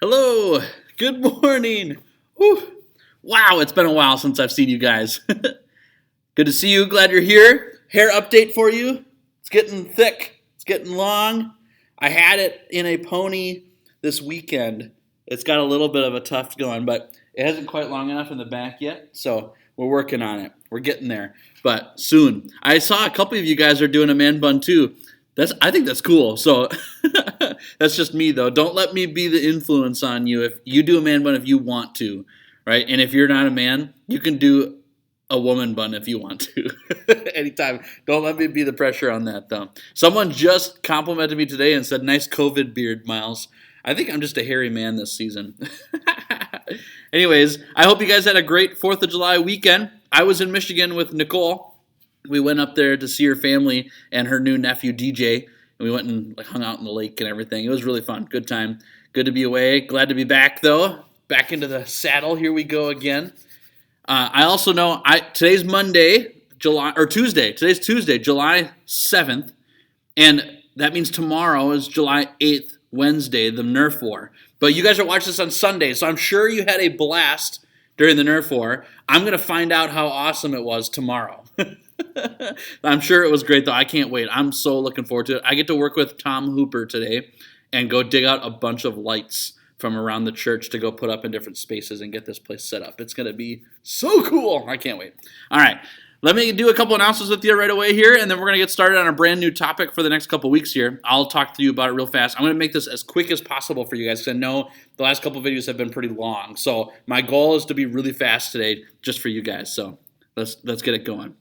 Hello, good morning. Whew. Wow, it's been a while since I've seen you guys. Good to see you, glad you're here. Hair update for you. It's getting thick, it's getting long. I had it in a pony this weekend. It's got a little bit of a tuft going, but it hasn't quite long enough in the back yet, so we're working on it. We're getting there, but soon. I saw a couple of you guys are doing a man bun too. I think that's cool. So that's just me though. Don't let me be the influence on you. If you do a man bun if you want to, right? And if you're not a man, you can do a woman bun if you want to. Anytime. Don't let me be the pressure on that though. Someone just complimented me today and said, "Nice COVID beard, Myles." I think I'm just a hairy man this season. Anyways, I hope you guys had a great 4th of July weekend. I was in Michigan with Nicole. We went up there to see her family and her new nephew, DJ. And we went and hung out in the lake and everything. It was really fun. Good time. Good to be away. Glad to be back, though. Back into the saddle. Here we go again. I also know today's Tuesday. Today's Tuesday, July 7th. And that means tomorrow is July 8th, Wednesday, the Nerf War. But you guys are watching this on Sunday, so I'm sure you had a blast during the Nerf War. I'm going to find out how awesome it was tomorrow. I'm sure it was great, though. I can't wait. I'm so looking forward to it. I get to work with Tom Hooper today and go dig out a bunch of lights from around the church to go put up in different spaces and get this place set up. It's going to be so cool. I can't wait. All right. Let me do a couple announcements with you right away here, and then we're going to get started on a brand new topic for the next couple weeks here. I'll talk to you about it real fast. I'm going to make this as quick as possible for you guys because I know the last couple videos have been pretty long. So my goal is to be really fast today just for you guys. So let's get it going.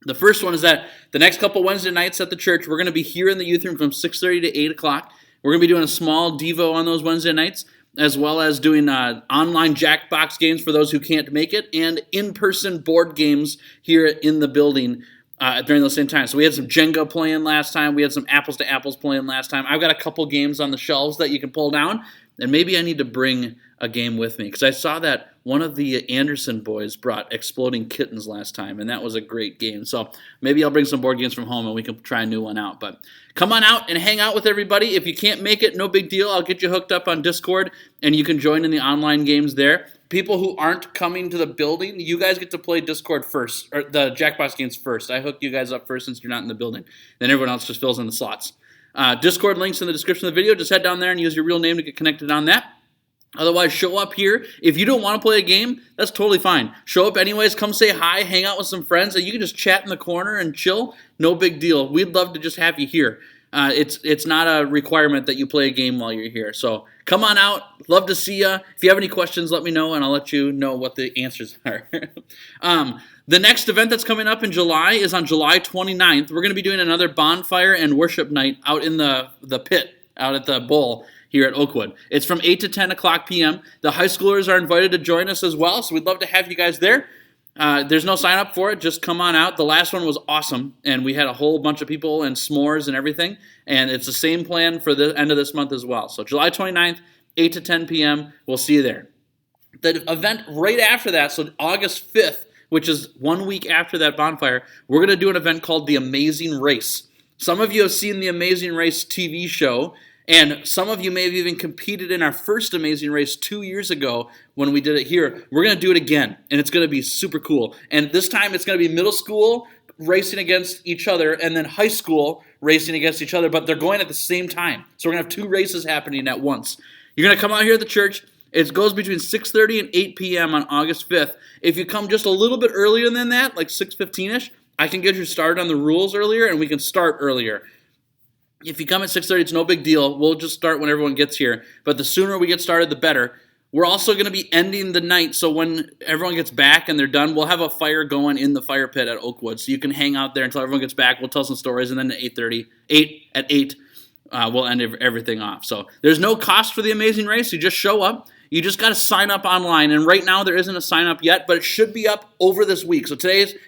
The first one is that the next couple Wednesday nights at the church, we're going to be here in the youth room from 6:30 to 8 o'clock. We're going to be doing a small Devo on those Wednesday nights, as well as doing online Jackbox games for those who can't make it, and in-person board games here in the building during those same times. So we had some Jenga playing last time. We had some Apples to Apples playing last time. I've got a couple games on the shelves that you can pull down, and maybe I need to bring a game with me because I saw that one of the Anderson boys brought Exploding Kittens last time, and that was a great game. So maybe I'll bring some board games from home and we can try a new one out. But come on out and hang out with everybody. If you can't make it, no big deal. I'll get you hooked up on Discord, and you can join in the online games there. People who aren't coming to the building, you guys get to play Discord first, or the Jackbox games first. I hooked you guys up first since you're not in the building. Then everyone else just fills in the slots. Discord links in the description of the video. Just head down there and use your real name to get connected on that. Otherwise, show up here. If you don't want to play a game, that's totally fine. Show up anyways. Come say hi. Hang out with some friends. And you can just chat in the corner and chill. No big deal. We'd love to just have you here. It's not a requirement that you play a game while you're here. So come on out. Love to see you. If you have any questions, let me know, and I'll let you know what the answers are. The next event that's coming up in July is on July 29th. We're going to be doing another bonfire and worship night out in the pit, out at the bowl here at Oakwood. It's from 8 to 10 o'clock p.m. The high schoolers are invited to join us as well, so we'd love to have you guys there. There's no sign up for it. Just come on out. The last one was awesome, and we had a whole bunch of people and s'mores and everything, and it's the same plan for the end of this month as well. So July 29th, 8 to 10 p.m., we'll see you there. The event right after that, so August 5th, which is 1 week after that bonfire, we're going to do an event called The Amazing Race. Some of you have seen The Amazing Race TV show, and some of you may have even competed in our first Amazing Race 2 years ago when we did it here. We're going to do it again, and it's going to be super cool. And this time it's going to be middle school racing against each other and then high school racing against each other, but they're going at the same time. So we're going to have 2 races happening at once. You're going to come out here at the church. It goes between 6:30 and 8 p.m. on August 5th. If you come just a little bit earlier than that, like 6:15-ish, I can get you started on the rules earlier, and we can start earlier. If you come at 6:30, it's no big deal. We'll just start when everyone gets here. But the sooner we get started, the better. We're also going to be ending the night, so when everyone gets back and they're done, we'll have a fire going in the fire pit at Oakwood. So you can hang out there until everyone gets back. We'll tell some stories, and then at 8, we'll end everything off. So there's no cost for the Amazing Race. You just show up. You just got to sign up online, and right now there isn't a sign up yet, but it should be up over this week. So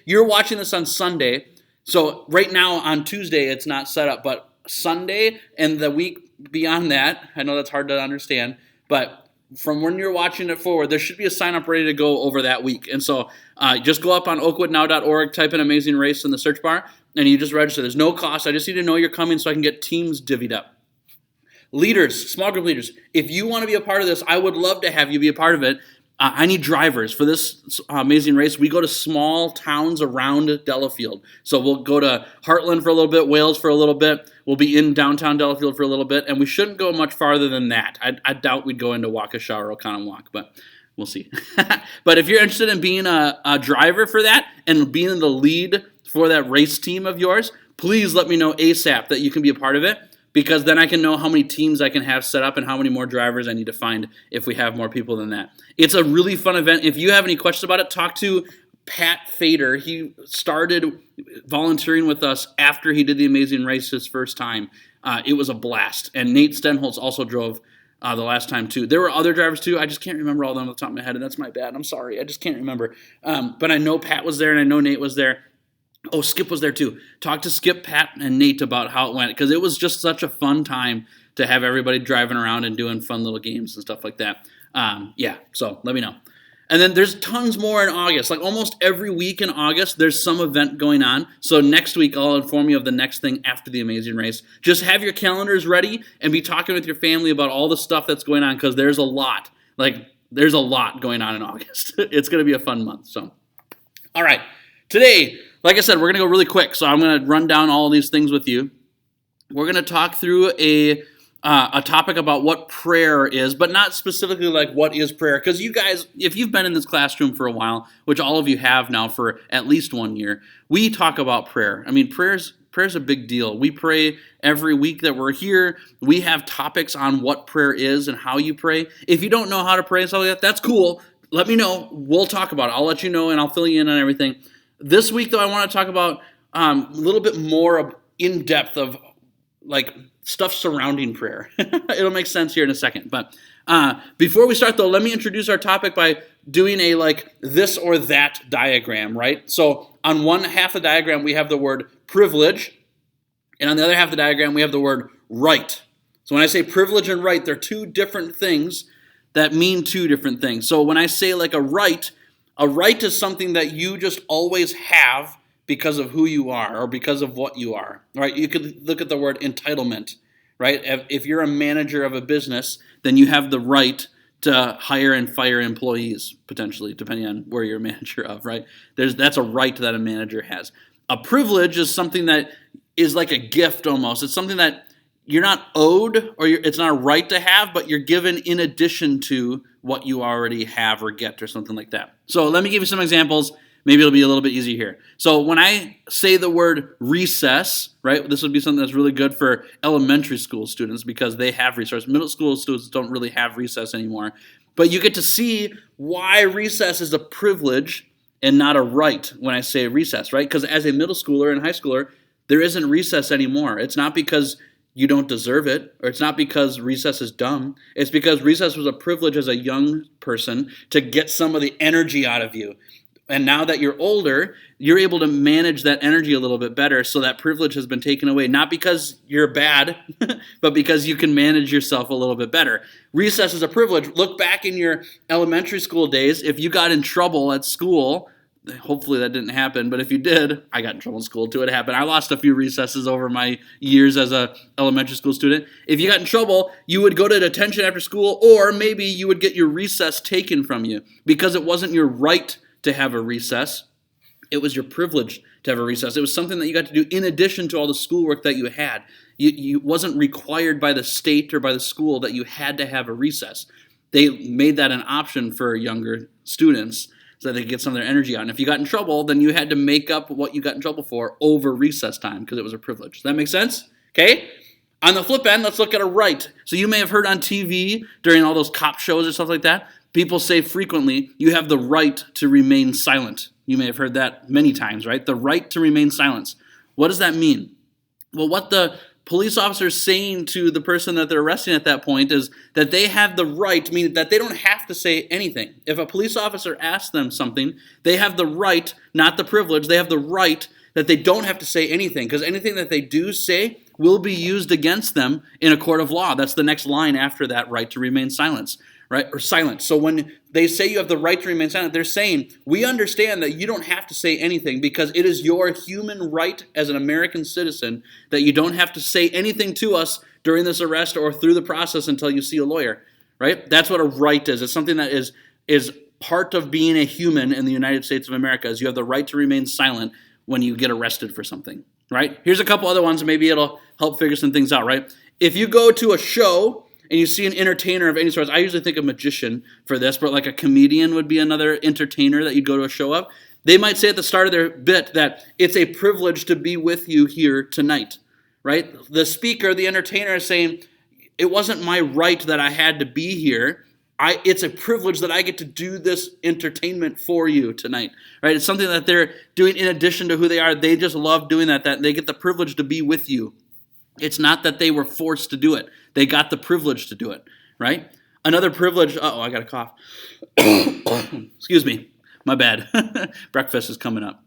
you're watching this on Sunday, so right now on Tuesday it's not set up, but Sunday and the week beyond that, I know that's hard to understand, but from when you're watching it forward, there should be a sign up ready to go over that week. And so just go up on oakwoodnow.org, type in Amazing Race in the search bar, and you just register. There's no cost. I just need to know you're coming so I can get teams divvied up. Leaders, small group leaders, if you want to be a part of this, I would love to have you be a part of it. I need drivers for this amazing race. We go to small towns around Delafield. So we'll go to Heartland for a little bit, Wales for a little bit. We'll be in downtown Delafield for a little bit, and we shouldn't go much farther than that. I doubt we'd go into Waukesha or Oconomowoc, but we'll see. But if you're interested in being a driver for that and being in the lead for that race team of yours, please let me know ASAP that you can be a part of it, because then I can know how many teams I can have set up and how many more drivers I need to find if we have more people than that. It's a really fun event. If you have any questions about it, talk to Pat Fader. He started volunteering with us after he did the Amazing Race his first time. It was a blast. And Nate Stenholtz also drove the last time too. There were other drivers too. I just can't remember all of them off the top of my head, and that's my bad. I'm sorry. I just can't remember. But I know Pat was there, and I know Nate was there. Oh, Skip was there too. Talk to Skip, Pat, and Nate about how it went, because it was just such a fun time to have everybody driving around and doing fun little games and stuff like that. So let me know. And then there's tons more in August. Like almost every week in August, there's some event going on. So next week, I'll inform you of the next thing after the Amazing Race. Just have your calendars ready and be talking with your family about all the stuff that's going on, because there's a lot. There's a lot going on in August. It's going to be a fun month. So, all right. Today, like I said, we're going to go really quick, so I'm going to run down all of these things with you. We're going to talk through a topic about what prayer is, but not specifically like what is prayer, because you guys, if you've been in this classroom for a while, which all of you have now for at least 1 year, we talk about prayer. I mean, prayer's a big deal. We pray every week that we're here. We have topics on what prayer is and how you pray. If you don't know how to pray and stuff like that, that's cool. Let me know. We'll talk about it. I'll let you know, and I'll fill you in on everything. This week, though, I want to talk about a little bit more in depth of like stuff surrounding prayer. It'll make sense here in a second. But before we start, though, let me introduce our topic by doing a like this or that diagram, right? So on one half of the diagram, we have the word privilege, and on the other half of the diagram, we have the word right. So when I say privilege and right, they're two different things that mean two different things. So when I say like a right is something that you just always have because of who you are or because of what you are, right? You could look at the word entitlement, right? If you're a manager of a business, then you have the right to hire and fire employees, potentially, depending on where you're a manager of, right? That's a right that a manager has. A privilege is something that is like a gift almost. It's something that you're not owed, or it's not a right to have, but you're given in addition to what you already have or get or something like that. So let me give you some examples. Maybe it'll be a little bit easier here. So when I say the word recess, right, this would be something that's really good for elementary school students because they have recess. Middle school students don't really have recess anymore. But you get to see why recess is a privilege and not a right when I say recess, right? Because as a middle schooler and high schooler, there isn't recess anymore. It's not because you don't deserve it, or it's not because recess is dumb. It's because recess was a privilege as a young person to get some of the energy out of you. And now that you're older, you're able to manage that energy a little bit better, so that privilege has been taken away. Not because you're bad, but because you can manage yourself a little bit better. Recess is a privilege. Look back in your elementary school days. If you got in trouble at school, hopefully that didn't happen, but if you did, I got in trouble in school too. It happened. I lost a few recesses over my years as a elementary school student. If you got in trouble, you would go to detention after school, or maybe you would get your recess taken from you because it wasn't your right to have a recess. It was your privilege to have a recess. It was something that you got to do in addition to all the schoolwork that you had. You wasn't required by the state or by the school that you had to have a recess. They made that an option for younger students so that they could get some of their energy out. And if you got in trouble, then you had to make up what you got in trouble for over recess time because it was a privilege. Does that make sense? Okay? On the flip end, let's look at a right. So you may have heard on TV during all those cop shows or stuff like that, people say frequently, you have the right to remain silent. You may have heard that many times, right? The right to remain silent. What does that mean? Well, what the police officer is saying to the person that they're arresting at that point is that they have the right, meaning that they don't have to say anything. If a police officer asks them something, they have the right, not the privilege, they have the right that they don't have to say anything, because anything that they do say will be used against them in a court of law. That's the next line after that right to remain silent, right? Or silent. So when they say you have the right to remain silent, they're saying, we understand that you don't have to say anything because it is your human right as an American citizen that you don't have to say anything to us during this arrest or through the process until you see a lawyer, right? That's what a right is. It's something that is part of being a human in the United States of America, is you have the right to remain silent when you get arrested for something, right? Here's a couple other ones, and maybe it'll help figure some things out, right? If you go to a show and you see an entertainer of any sort, I usually think a magician for this, but like a comedian would be another entertainer that you'd go to a show of. They might say at the start of their bit that it's a privilege to be with you here tonight, right? The speaker, the entertainer is saying, it wasn't my right that I had to be here. It's a privilege that I get to do this entertainment for you tonight, right? It's something that they're doing in addition to who they are. They just love doing that they get the privilege to be with you. It's not that they were forced to do it. They got the privilege to do it, right? Another privilege, I got a cough. Excuse me, my bad. Breakfast is coming up.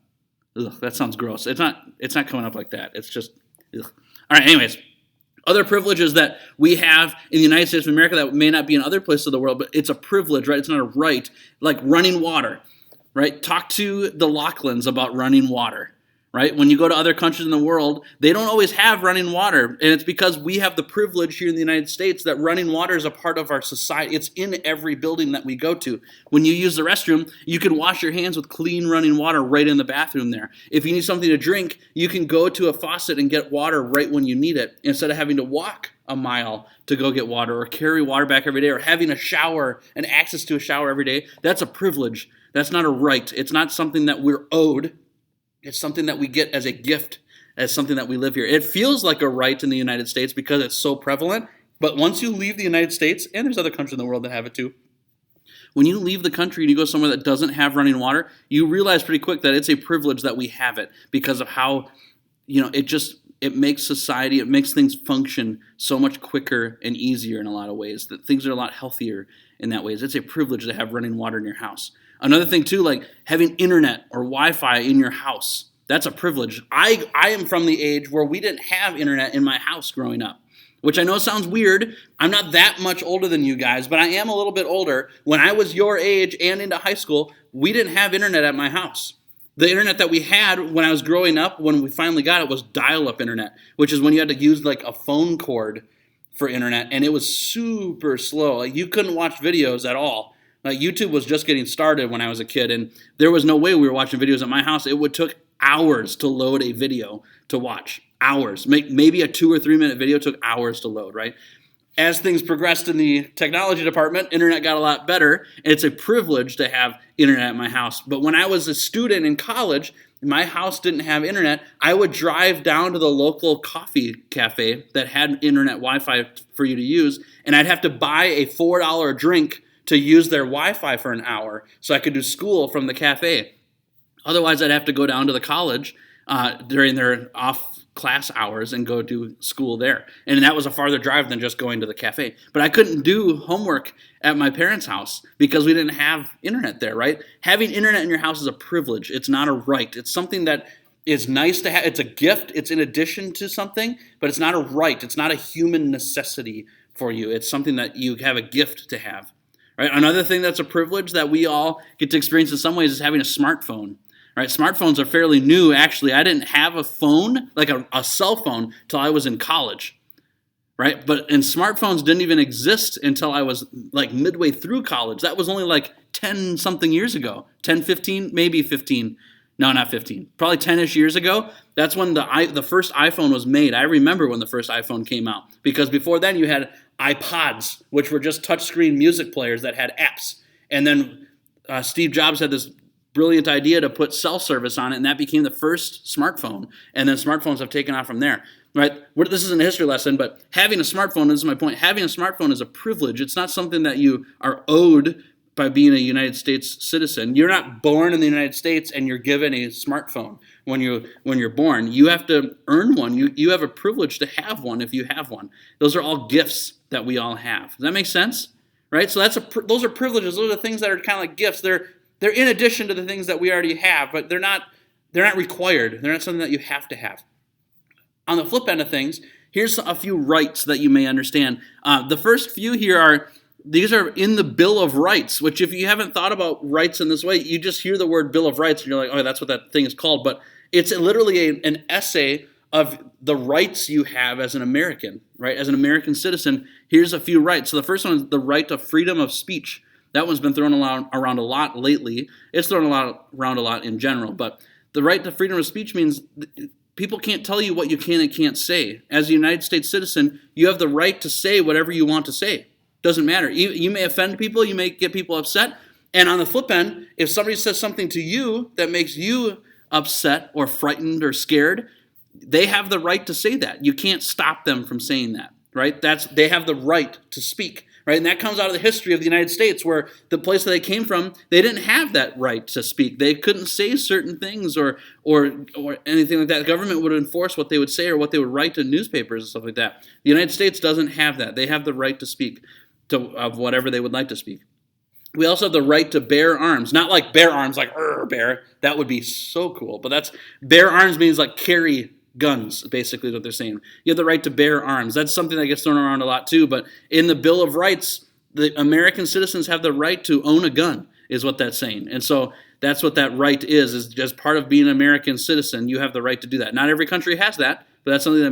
Ugh, that sounds gross. It's not coming up like that. It's just, ugh. All right, anyways. Other privileges that we have in the United States of America that may not be in other places of the world, but it's a privilege, right? It's not a right, like running water, right? Talk to the Lachlan's about running water, right? When you go to other countries in the world, they don't always have running water, and it's because we have the privilege here in the United States that running water is a part of our society. It's in every building that we go to. When you use the restroom, you can wash your hands with clean running water right in the bathroom there. If you need something to drink, you can go to a faucet and get water right when you need it, instead of having to walk a mile to go get water or carry water back every day or having a shower and access to a shower every day. That's a privilege. That's not a right. It's not something that we're owed. It's something that we get as a gift, as something that we live here. It feels like a right in the United States because it's so prevalent, but once you leave the United States, and there's other countries in the world that have it too, when you leave the country and you go somewhere that doesn't have running water, you realize pretty quick that it's a privilege that we have it because of how, it makes society, it makes things function so much quicker and easier in a lot of ways, that things are a lot healthier in that way. It's a privilege to have running water in your house. Another thing too, like having internet or Wi-Fi in your house, that's a privilege. I am from the age where we didn't have internet in my house growing up, which I know sounds weird. I'm not that much older than you guys, but I am a little bit older. When I was your age and into high school, we didn't have internet at my house. The internet that we had when I was growing up, when we finally got it, was dial-up internet, which is when you had to use like a phone cord for internet, and it was super slow. Like you couldn't watch videos at all. Like YouTube was just getting started when I was a kid, and there was no way we were watching videos at my house. It would took hours to load a video to watch. Hours. Maybe a 2 or 3 minute video took hours to load, right? As things progressed in the technology department, internet got a lot better. It's a privilege to have internet at my house. But when I was a student in college, my house didn't have internet. I would drive down to the local coffee cafe that had internet Wi-Fi for you to use, and I'd have to buy a $4 drink to use their Wi-Fi for an hour so I could do school from the cafe. Otherwise, I'd have to go down to the college during their off-class hours and go do school there. And that was a farther drive than just going to the cafe. But I couldn't do homework at my parents' house because we didn't have internet there, right? Having internet in your house is a privilege. It's not a right. It's something that is nice to have. It's a gift. It's in addition to something, but it's not a right. It's not a human necessity for you. It's something that you have a gift to have. Right? Another thing that's a privilege that we all get to experience in some ways is having a smartphone. Right? Smartphones are fairly new, actually. I didn't have a phone, like a cell phone, till I was in college. Right? And smartphones didn't even exist until I was like midway through college. That was only like 10-something years ago. 10, 15, maybe 15. No, not 15. Probably 10-ish years ago. That's when the first iPhone was made. I remember when the first iPhone came out. Because before then you had iPods, which were just touchscreen music players that had apps. And then Steve Jobs had this brilliant idea to put cell service on it, and that became the first smartphone. And then smartphones have taken off from there. Right? This isn't a history lesson, but having a smartphone, this is my point, having a smartphone is a privilege. It's not something that you are owed by being a United States citizen. You're not born in the United States and you're given a smartphone when you're born. You have to earn one. You have a privilege to have one if you have one. Those are all gifts that we all have. Does that make sense? Right? So those are privileges. Those are things that are kind of like gifts. They're in addition to the things that we already have, but they're not required. They're not something that you have to have. On the flip end of things, Here's a few rights that you may understand. The first few here these are in the Bill of Rights, which if you haven't thought about rights in this way, you just hear the word Bill of Rights and you're like, oh, that's what that thing is called. But it's literally an essay of the rights you have as an American, right? As an American citizen, here's a few rights. So the first one is the right to freedom of speech. That one's been thrown around a lot lately. It's thrown around a lot in general. But the right to freedom of speech means people can't tell you what you can and can't say. As a United States citizen, you have the right to say whatever you want to say. Doesn't matter. You may offend people. You may get people upset. And on the flip end, if somebody says something to you that makes you upset or frightened or scared, they have the right to say that. You can't stop them from saying that, right? They have the right to speak, right? And that comes out of the history of the United States, where the place that they came from, they didn't have that right to speak. They couldn't say certain things or anything like that. The government would enforce what they would say or what they would write in newspapers and stuff like that. The United States doesn't have that. They have the right to speak of whatever they would like to speak. We also have the right to bear arms. Not like bear arms, like bear. That would be so cool. But that's bear arms means like carry guns, basically is what they're saying. You have the right to bear arms. That's something that gets thrown around a lot too. But in the Bill of Rights, the American citizens have the right to own a gun, is what that's saying. And so that's what that right is just part of being an American citizen. You have the right to do that. Not every country has that, but that's something the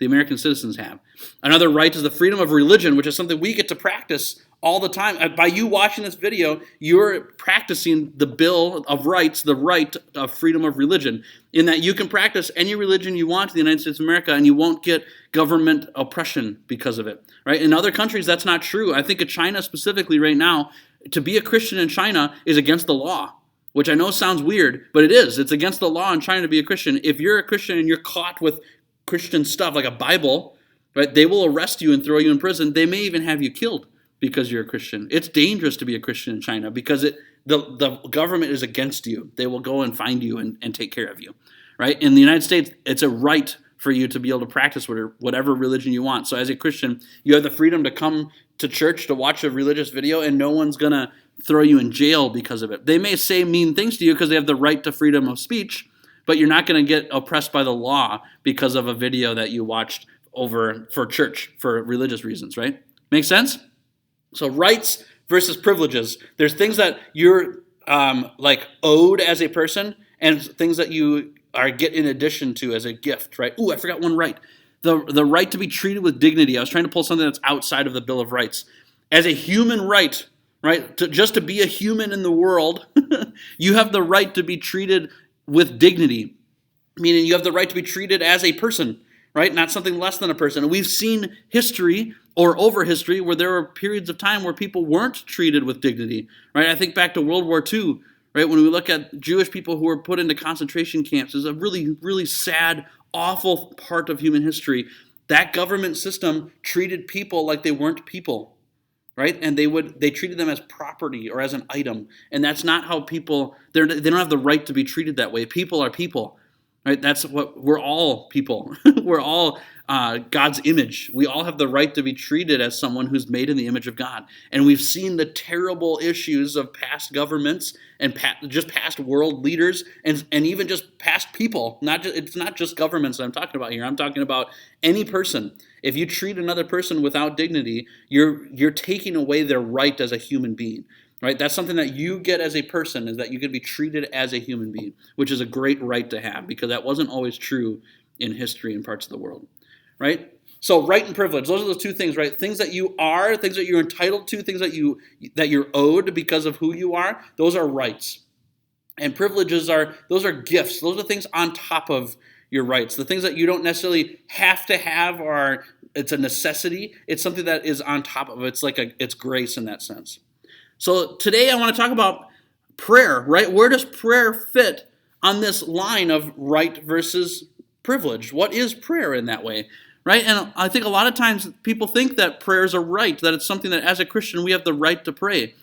American citizens have. Another right is the freedom of religion, which is something we get to practice all the time. By you watching this video, you're practicing the Bill of Rights, the right of freedom of religion, in that you can practice any religion you want in the United States of America and you won't get government oppression because of it, right? In other countries, that's not true. I think of China specifically right now, to be a Christian in China is against the law, which I know sounds weird, but it is. It's against the law in China to be a Christian. If you're a Christian and you're caught with Christian stuff like a Bible, right, they will arrest you and throw you in prison. They may even have you killed because you're a Christian. It's dangerous to be a Christian in China because the government is against you. They will go and find you and take care of you, right? In the United States, it's a right for you to be able to practice whatever religion you want. So as a Christian, you have the freedom to come to church to watch a religious video and no one's going to throw you in jail because of it. They may say mean things to you because they have the right to freedom of speech, but you're not going to get oppressed by the law because of a video that you watched over for church for religious reasons, right? Make sense? So rights versus privileges. There's things that you're like owed as a person and things that you get in addition to as a gift, right? Ooh, I forgot one right. The right to be treated with dignity. I was trying to pull something that's outside of the Bill of Rights. As a human right, just to be a human in the world, you have the right to be treated with dignity, meaning you have the right to be treated as a person, right? Not something less than a person. And we've seen history or over history where there were periods of time where people weren't treated with dignity, right? I think back to World War II, right? When we look at Jewish people who were put into concentration camps, it's a really, really sad, awful part of human history. That government system treated people like they weren't people, right? And they treated them as property or as an item. And that's not how people, they don't have the right to be treated that way. People are people, right? That's what, we're all people. We're all God's image. We all have the right to be treated as someone who's made in the image of God. And we've seen the terrible issues of past governments and just past world leaders and even just past people. It's not just governments that I'm talking about here. I'm talking about any person. If you treat another person without dignity, you're taking away their right as a human being. Right? That's something that you get as a person, is that you can be treated as a human being, which is a great right to have because that wasn't always true in history in parts of the world. Right? So right and privilege, those are those two things, right? Things that you are, things that you're entitled to, things that you're owed because of who you are, those are rights. And privileges those are gifts. Those are things on top of your rights. The things that you don't necessarily have to have it's a necessity. It's something that is on top of it. It's grace in that sense. So today I want to talk about prayer, right? Where does prayer fit on this line of right versus privilege? What is prayer in that way, right? And I think a lot of times people think that prayer is a right, that it's something that as a Christian we have the right to pray.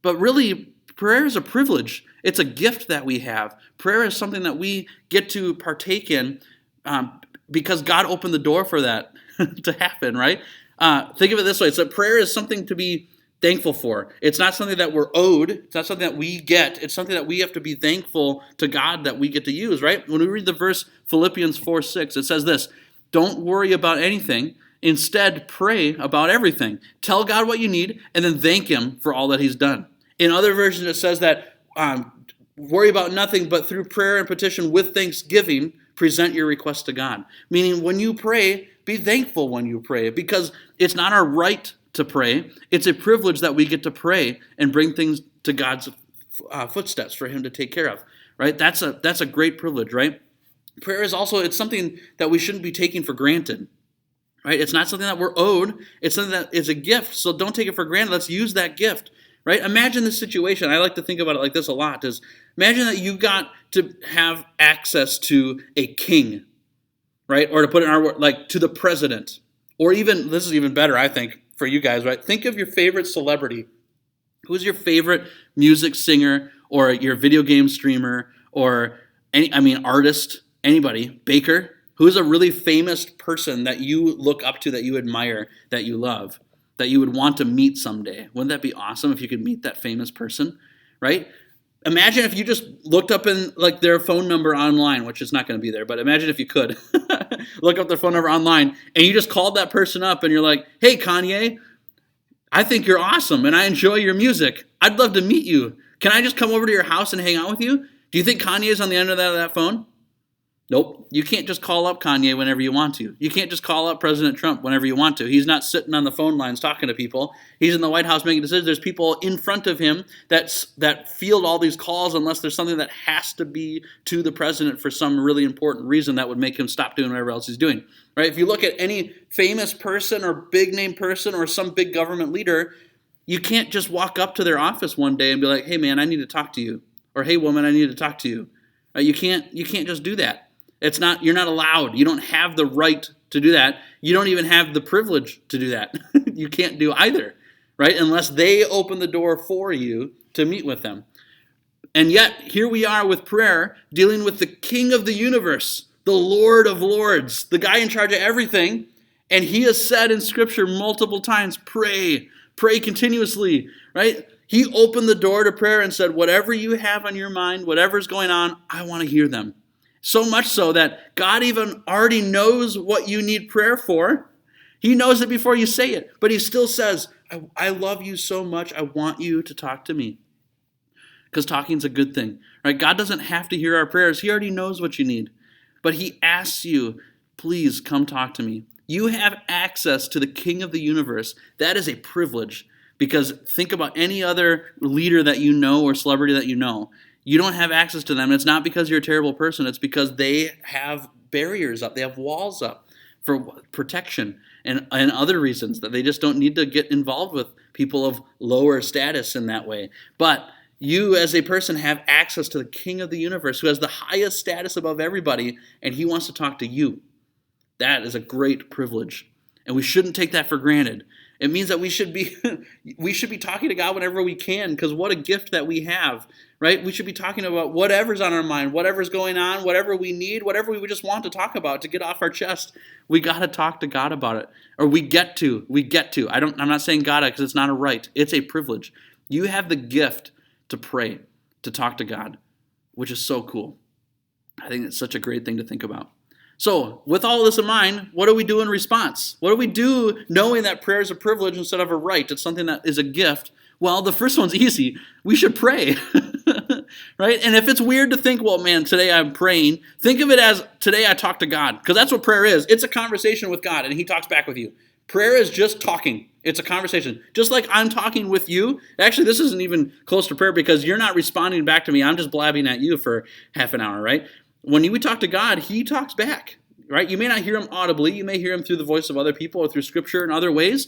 But really, prayer is a privilege. It's a gift that we have. Prayer is something that we get to partake in because God opened the door for that to happen, right? Think of it this way. So prayer is something to be thankful for. It's not something that we're owed. It's not something that we get. It's something that we have to be thankful to God that we get to use, right? When we read the verse Philippians 4:6, it says this, Don't worry about anything. Instead, pray about everything. Tell God what you need, and then thank him for all that he's done. In other versions, it says that worry about nothing, but through prayer and petition with thanksgiving, present your request to God. Meaning, when you pray, be thankful when you pray, because it's not our right to pray. It's a privilege that we get to pray and bring things to God's footsteps for him to take care of. Right? That's a great privilege, right? Prayer is also, it's something that we shouldn't be taking for granted. Right? It's not something that we're owed. It's something that is a gift. So don't take it for granted. Let's use that gift. Right? Imagine this situation. I like to think about it like this a lot. Is imagine that you got to have access to a king, right? Or to put it in our word, like to the president. Or even, this is even better, I think, for you guys, right? Think of your favorite celebrity. Who's your favorite music singer or your video game streamer or artist, anybody, baker? Who's a really famous person that you look up to, that you admire, that you love, that you would want to meet someday? Wouldn't that be awesome if you could meet that famous person, right? Imagine if you just looked up in like their phone number online, which is not going to be there, but imagine if you could look up their phone number online and you just called that person up and you're like, hey, Kanye, I think you're awesome and I enjoy your music. I'd love to meet you. Can I just come over to your house and hang out with you? Do you think Kanye's on the end of that phone? Nope. You can't just call up Kanye whenever you want to. You can't just call up President Trump whenever you want to. He's not sitting on the phone lines talking to people. He's in the White House making decisions. There's people in front of him that field all these calls unless there's something that has to be to the president for some really important reason that would make him stop doing whatever else he's doing. Right? If you look at any famous person or big name person or some big government leader, you can't just walk up to their office one day and be like, hey man, I need to talk to you. Or hey woman, I need to talk to you. You can't just do that. You're not allowed. You don't have the right to do that. You don't even have the privilege to do that. You can't do either, right? Unless they open the door for you to meet with them. And yet, here we are with prayer, dealing with the King of the universe, the Lord of Lords, the guy in charge of everything. And he has said in Scripture multiple times, pray continuously, right? He opened the door to prayer and said, whatever you have on your mind, whatever's going on, I want to hear them. So much so that God even already knows what you need prayer for. He knows it before you say it. But he still says, I love you so much. I want you to talk to me. Because talking's a good thing. Right? God doesn't have to hear our prayers. He already knows what you need. But he asks you, please come talk to me. You have access to the King of the universe. That is a privilege. Because think about any other leader that you know or celebrity that you know. You don't have access to them. It's not because you're a terrible person. It's because they have barriers up. They have walls up for protection and other reasons that they just don't need to get involved with people of lower status in that way. But you as a person have access to the King of the universe who has the highest status above everybody, and he wants to talk to you. That is a great privilege, and we shouldn't take that for granted. It means that we should be talking to God whenever we can, because what a gift that we have, right? We should be talking about whatever's on our mind, whatever's going on, whatever we need, whatever we just want to talk about to get off our chest. We got to talk to God about it, or we get to. I'm not saying gotta because it's not a right. It's a privilege. You have the gift to pray, to talk to God, which is so cool. I think it's such a great thing to think about. So, with all this in mind, what do we do in response? What do we do knowing that prayer is a privilege instead of a right? It's something that is a gift. Well, the first one's easy. We should pray, right? And if it's weird to think, well, man, today I'm praying, think of it as today I talk to God, because that's what prayer is. It's a conversation with God, and he talks back with you. Prayer is just talking. It's a conversation. Just like I'm talking with you. Actually, this isn't even close to prayer because you're not responding back to me. I'm just blabbing at you for half an hour, right? When we talk to God, he talks back, right? You may not hear him audibly. You may hear him through the voice of other people or through Scripture and other ways,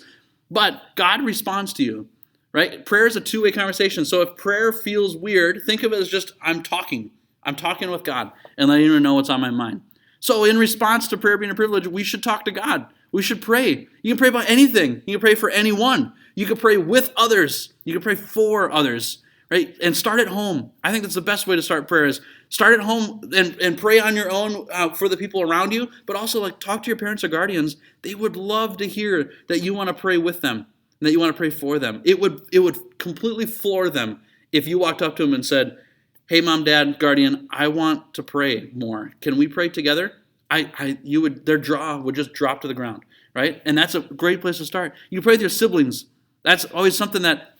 but God responds to you, right? Prayer is a two-way conversation. So if prayer feels weird, think of it as just I'm talking. I'm talking with God and letting him know what's on my mind. So in response to prayer being a privilege, we should talk to God. We should pray. You can pray about anything. You can pray for anyone. You can pray with others. You can pray for others, right? And start at home. I think that's the best way to start prayer is start at home and pray on your own for the people around you, but also like talk to your parents or guardians. They would love to hear that you want to pray with them and that you want to pray for them. It would completely floor them if you walked up to them and said, hey, mom, dad, guardian, I want to pray more. Can we pray together? their jaw would just drop to the ground, right? And that's a great place to start. You pray with your siblings. That's always something that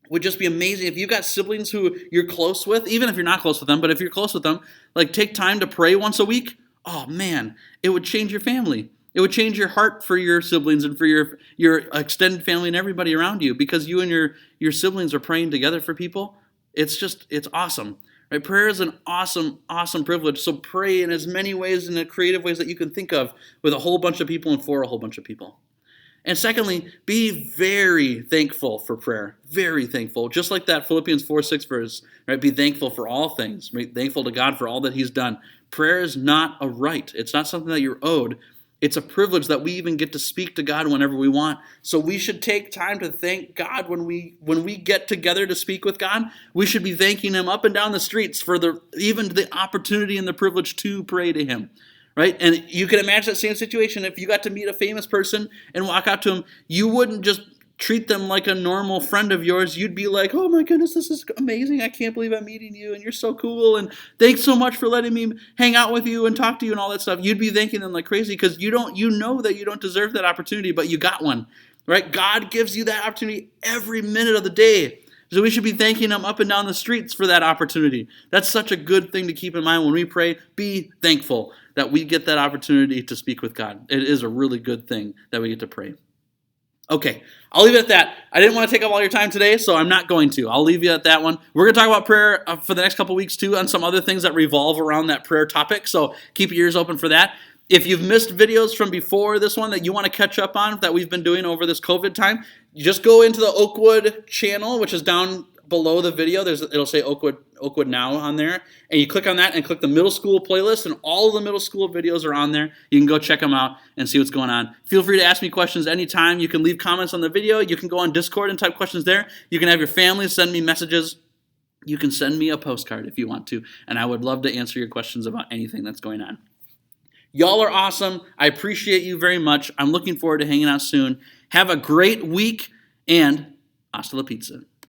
would just be amazing. If you've got siblings who you're close with, even if you're not close with them, but if you're close with them, like take time to pray once a week. Oh man, it would change your family. It would change your heart for your siblings and for your extended family and everybody around you, because you and your siblings are praying together for people. It's awesome. Right? Prayer is an awesome, awesome privilege. So pray in as many ways, in the creative ways that you can think of, with a whole bunch of people and for a whole bunch of people. And secondly, be very thankful for prayer. Very thankful. Just like that Philippians 4:6 verse, right? Be thankful for all things. Right? Thankful to God for all that he's done. Prayer is not a right. It's not something that you're owed. It's a privilege that we even get to speak to God whenever we want. So we should take time to thank God when we get together to speak with God. We should be thanking him up and down the streets for even the opportunity and the privilege to pray to him. Right? And you can imagine that same situation. If you got to meet a famous person and walk out to him, you wouldn't just treat them like a normal friend of yours. You'd be like, oh my goodness, this is amazing. I can't believe I'm meeting you, and you're so cool, and thanks so much for letting me hang out with you and talk to you and all that stuff. You'd be thanking them like crazy, because you know that you don't deserve that opportunity, but you got one. Right? God gives you that opportunity every minute of the day. So we should be thanking him up and down the streets for that opportunity. That's such a good thing to keep in mind when we pray. Be thankful that we get that opportunity to speak with God. It is a really good thing that we get to pray. Okay, I'll leave it at that. I didn't want to take up all your time today, so I'm not going to. I'll leave you at that one. We're going to talk about prayer for the next couple weeks too, on some other things that revolve around that prayer topic, so keep your ears open for that. If you've missed videos from before this one that you want to catch up on that we've been doing over this COVID time, just go into the Oakwood channel, which is down below the video. It'll say Oakwood Now on there, and you click on that and click the middle school playlist, and all of the middle school videos are on there. You can go check them out and see what's going on. Feel free to ask me questions anytime. You can leave comments on the video. You can go on Discord and type questions there. You can have your family send me messages. You can send me a postcard if you want to, and I would love to answer your questions about anything that's going on. Y'all are awesome. I appreciate you very much. I'm looking forward to hanging out soon. Have a great week, and hasta la pizza.